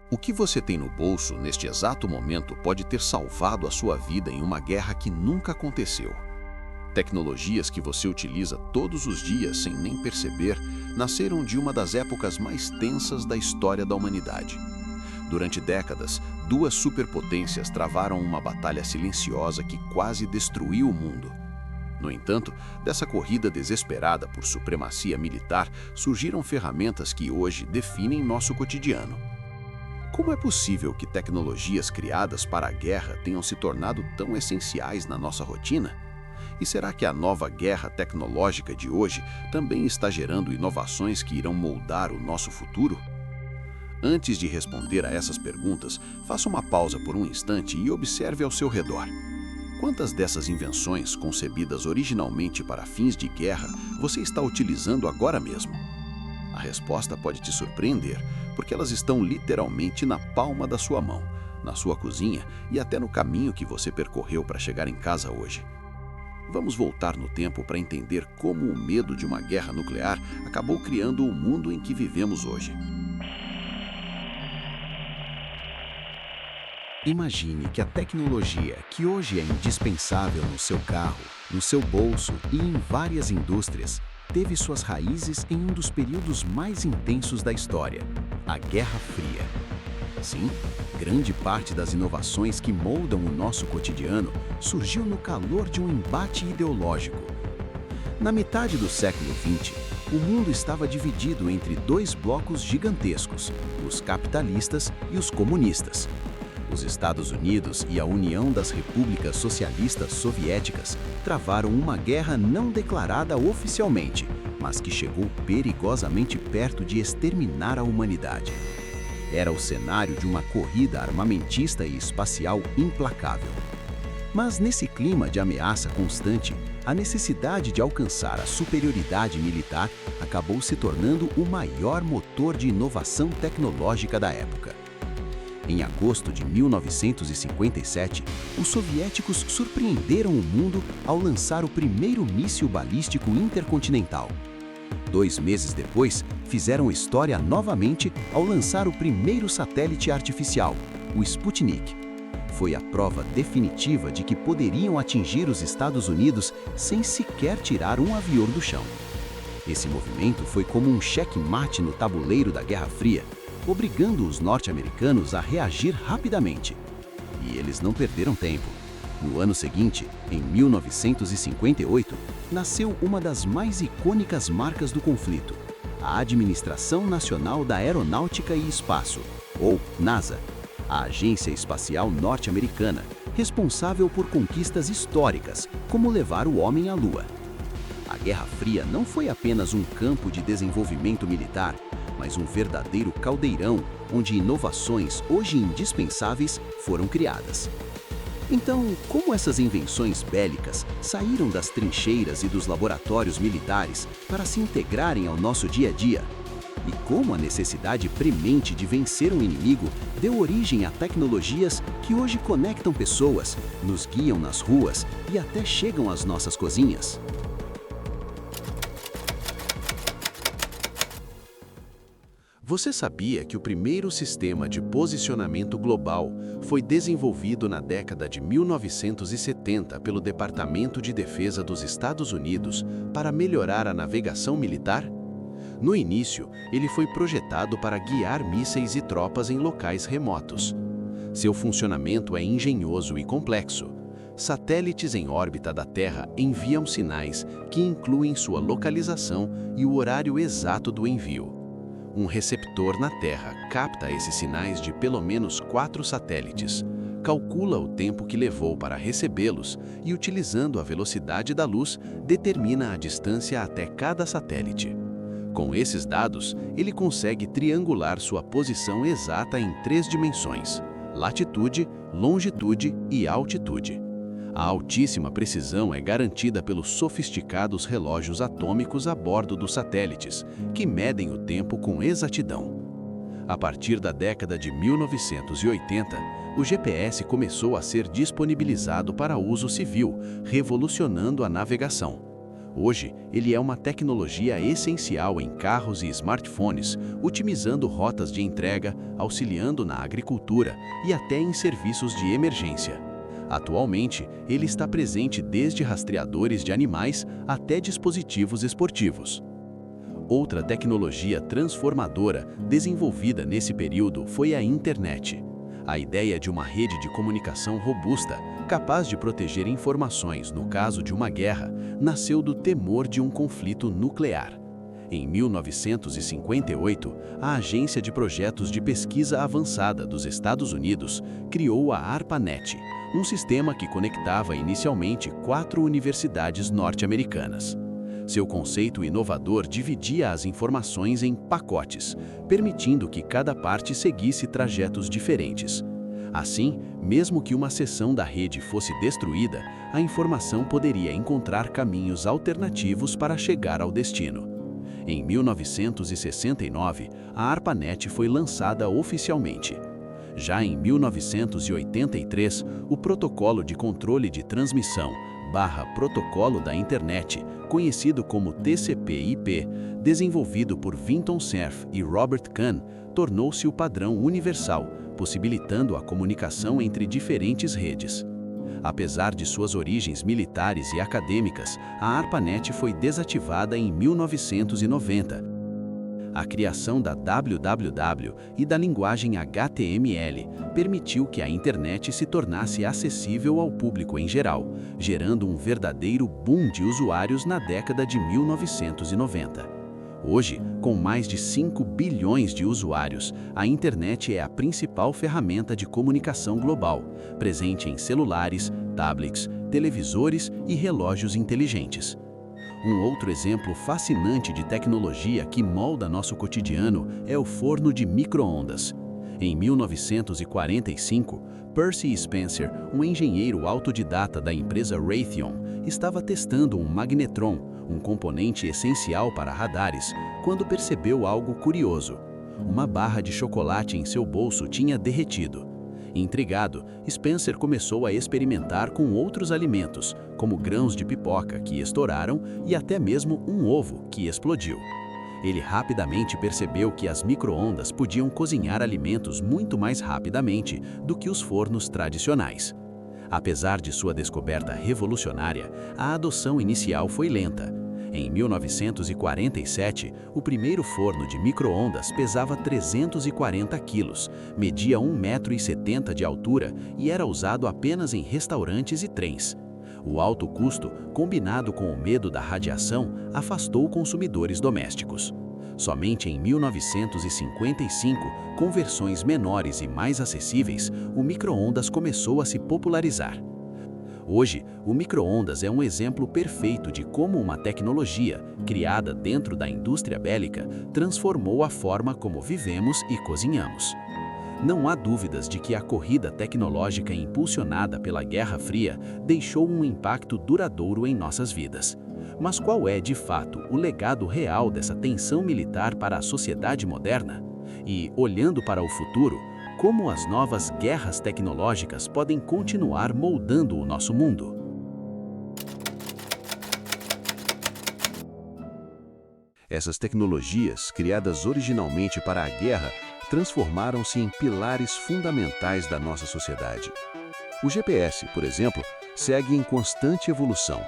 O que você tem no bolso neste exato momento pode ter salvado a sua vida em uma guerra que nunca aconteceu. Tecnologias que você utiliza todos os dias sem nem perceber nasceram de uma das épocas mais tensas da história da humanidade. Durante décadas, duas superpotências travaram uma batalha silenciosa que quase destruiu o mundo. No entanto, dessa corrida desesperada por supremacia militar surgiram ferramentas que hoje definem nosso cotidiano. Como é possível que tecnologias criadas para a guerra tenham se tornado tão essenciais na nossa rotina? E será que a nova guerra tecnológica de hoje também está gerando inovações que irão moldar o nosso futuro? Antes de responder a essas perguntas, faça uma pausa por um instante e observe ao seu redor. Quantas dessas invenções, concebidas originalmente para fins de guerra, você está utilizando agora mesmo? A resposta pode te surpreender, porque elas estão literalmente na palma da sua mão, na sua cozinha e até no caminho que você percorreu para chegar em casa hoje. Vamos voltar no tempo para entender como o medo de uma guerra nuclear acabou criando o mundo em que vivemos hoje. Imagine que a tecnologia, que hoje é indispensável no seu carro, no seu bolso e em várias indústrias, teve suas raízes em um dos períodos mais intensos da história, a Guerra Fria. Sim, grande parte das inovações que moldam o nosso cotidiano surgiu no calor de um embate ideológico. Na metade do século XX, o mundo estava dividido entre dois blocos gigantescos, os capitalistas e os comunistas. Os Estados Unidos e a União das Repúblicas Socialistas Soviéticas travaram uma guerra não declarada oficialmente, mas que chegou perigosamente perto de exterminar a humanidade. Era o cenário de uma corrida armamentista e espacial implacável. Mas nesse clima de ameaça constante, a necessidade de alcançar a superioridade militar acabou se tornando o maior motor de inovação tecnológica da época. Em agosto de 1957, os soviéticos surpreenderam o mundo ao lançar o primeiro míssil balístico intercontinental. 2 meses depois, fizeram história novamente ao lançar o primeiro satélite artificial, o Sputnik. Foi a prova definitiva de que poderiam atingir os Estados Unidos sem sequer tirar um avião do chão. Esse movimento foi como um checkmate no tabuleiro da Guerra Fria, obrigando os norte-americanos a reagir rapidamente. E eles não perderam tempo. No ano seguinte, em 1958, nasceu uma das mais icônicas marcas do conflito, a Administração Nacional da Aeronáutica e Espaço, ou NASA, a agência espacial norte-americana, responsável por conquistas históricas, como levar o homem à Lua. A Guerra Fria não foi apenas um campo de desenvolvimento militar, mas um verdadeiro caldeirão onde inovações hoje indispensáveis foram criadas. Então, como essas invenções bélicas saíram das trincheiras e dos laboratórios militares para se integrarem ao nosso dia a dia? E como a necessidade premente de vencer um inimigo deu origem a tecnologias que hoje conectam pessoas, nos guiam nas ruas e até chegam às nossas cozinhas? Você sabia que o primeiro sistema de posicionamento global foi desenvolvido na década de 1970 pelo Departamento de Defesa dos Estados Unidos para melhorar a navegação militar? No início, ele foi projetado para guiar mísseis e tropas em locais remotos. Seu funcionamento é engenhoso e complexo. Satélites em órbita da Terra enviam sinais que incluem sua localização e o horário exato do envio. Um receptor na Terra capta esses sinais de pelo menos 4 satélites, calcula o tempo que levou para recebê-los e, utilizando a velocidade da luz, determina a distância até cada satélite. Com esses dados, ele consegue triangular sua posição exata em 3 dimensões: latitude, longitude e altitude. A altíssima precisão é garantida pelos sofisticados relógios atômicos a bordo dos satélites, que medem o tempo com exatidão. A partir da década de 1980, o GPS começou a ser disponibilizado para uso civil, revolucionando a navegação. Hoje, ele é uma tecnologia essencial em carros e smartphones, otimizando rotas de entrega, auxiliando na agricultura e até em serviços de emergência. Atualmente, ele está presente desde rastreadores de animais até dispositivos esportivos. Outra tecnologia transformadora desenvolvida nesse período foi a internet. A ideia de uma rede de comunicação robusta, capaz de proteger informações no caso de uma guerra, nasceu do temor de um conflito nuclear. Em 1958, a Agência de Projetos de Pesquisa Avançada dos Estados Unidos criou a ARPANET, um sistema que conectava inicialmente 4 universidades norte-americanas. Seu conceito inovador dividia as informações em pacotes, permitindo que cada parte seguisse trajetos diferentes. Assim, mesmo que uma seção da rede fosse destruída, a informação poderia encontrar caminhos alternativos para chegar ao destino. Em 1969, a ARPANET foi lançada oficialmente. Já em 1983, o Protocolo de Controle de Transmissão Protocolo da Internet, conhecido como TCP/IP, desenvolvido por Vinton Cerf e Robert Kahn, tornou-se o padrão universal, possibilitando a comunicação entre diferentes redes. Apesar de suas origens militares e acadêmicas, a ARPANET foi desativada em 1990. A criação da WWW e da linguagem HTML permitiu que a internet se tornasse acessível ao público em geral, gerando um verdadeiro boom de usuários na década de 1990. Hoje, com mais de 5 bilhões de usuários, a internet é a principal ferramenta de comunicação global, presente em celulares, tablets, televisores e relógios inteligentes. Um outro exemplo fascinante de tecnologia que molda nosso cotidiano é o forno de micro-ondas. Em 1945, Percy Spencer, um engenheiro autodidata da empresa Raytheon, estava testando um magnetron, um componente essencial para radares, quando percebeu algo curioso. Uma barra de chocolate em seu bolso tinha derretido. Intrigado, Spencer começou a experimentar com outros alimentos, como grãos de pipoca que estouraram e até mesmo um ovo que explodiu. Ele rapidamente percebeu que as micro-ondas podiam cozinhar alimentos muito mais rapidamente do que os fornos tradicionais. Apesar de sua descoberta revolucionária, a adoção inicial foi lenta. Em 1947, o primeiro forno de micro-ondas pesava 340 quilos, media 1,70 m de altura e era usado apenas em restaurantes e trens. O alto custo, combinado com o medo da radiação, afastou consumidores domésticos. Somente em 1955, com versões menores e mais acessíveis, o micro-ondas começou a se popularizar. Hoje, o micro-ondas é um exemplo perfeito de como uma tecnologia, criada dentro da indústria bélica, transformou a forma como vivemos e cozinhamos. Não há dúvidas de que a corrida tecnológica impulsionada pela Guerra Fria deixou um impacto duradouro em nossas vidas. Mas qual é, de fato, o legado real dessa tensão militar para a sociedade moderna? E, olhando para o futuro, como as novas guerras tecnológicas podem continuar moldando o nosso mundo? Essas tecnologias, criadas originalmente para a guerra, transformaram-se em pilares fundamentais da nossa sociedade. O GPS, por exemplo, segue em constante evolução.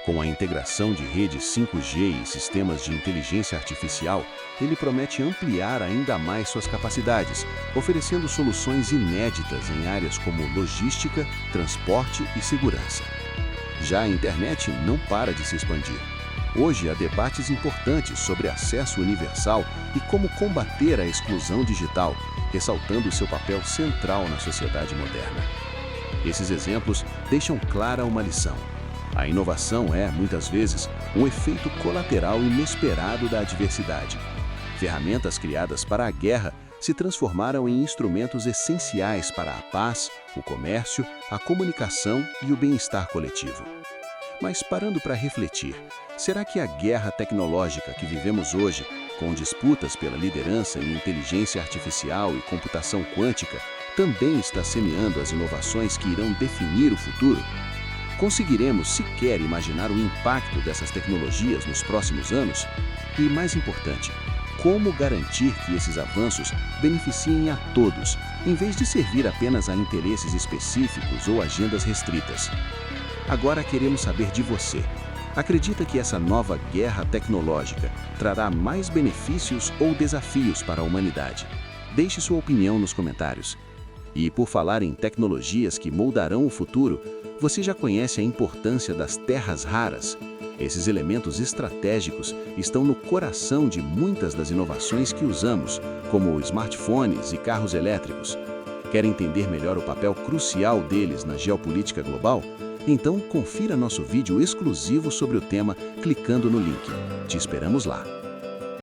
Com a integração de redes 5G e sistemas de inteligência artificial, ele promete ampliar ainda mais suas capacidades, oferecendo soluções inéditas em áreas como logística, transporte e segurança. Já a internet não para de se expandir. Hoje há debates importantes sobre acesso universal e como combater a exclusão digital, ressaltando seu papel central na sociedade moderna. Esses exemplos deixam clara uma lição. A inovação é, muitas vezes, um efeito colateral inesperado da adversidade. Ferramentas criadas para a guerra se transformaram em instrumentos essenciais para a paz, o comércio, a comunicação e o bem-estar coletivo. Mas parando para refletir, será que a guerra tecnológica que vivemos hoje, com disputas pela liderança em inteligência artificial e computação quântica, também está semeando as inovações que irão definir o futuro? Conseguiremos sequer imaginar o impacto dessas tecnologias nos próximos anos? E, mais importante, como garantir que esses avanços beneficiem a todos, em vez de servir apenas a interesses específicos ou agendas restritas? Agora queremos saber de você. Acredita que essa nova guerra tecnológica trará mais benefícios ou desafios para a humanidade? Deixe sua opinião nos comentários. E por falar em tecnologias que moldarão o futuro, você já conhece a importância das terras raras? Esses elementos estratégicos estão no coração de muitas das inovações que usamos, como smartphones e carros elétricos. Quer entender melhor o papel crucial deles na geopolítica global? Então confira nosso vídeo exclusivo sobre o tema clicando no link. Te esperamos lá!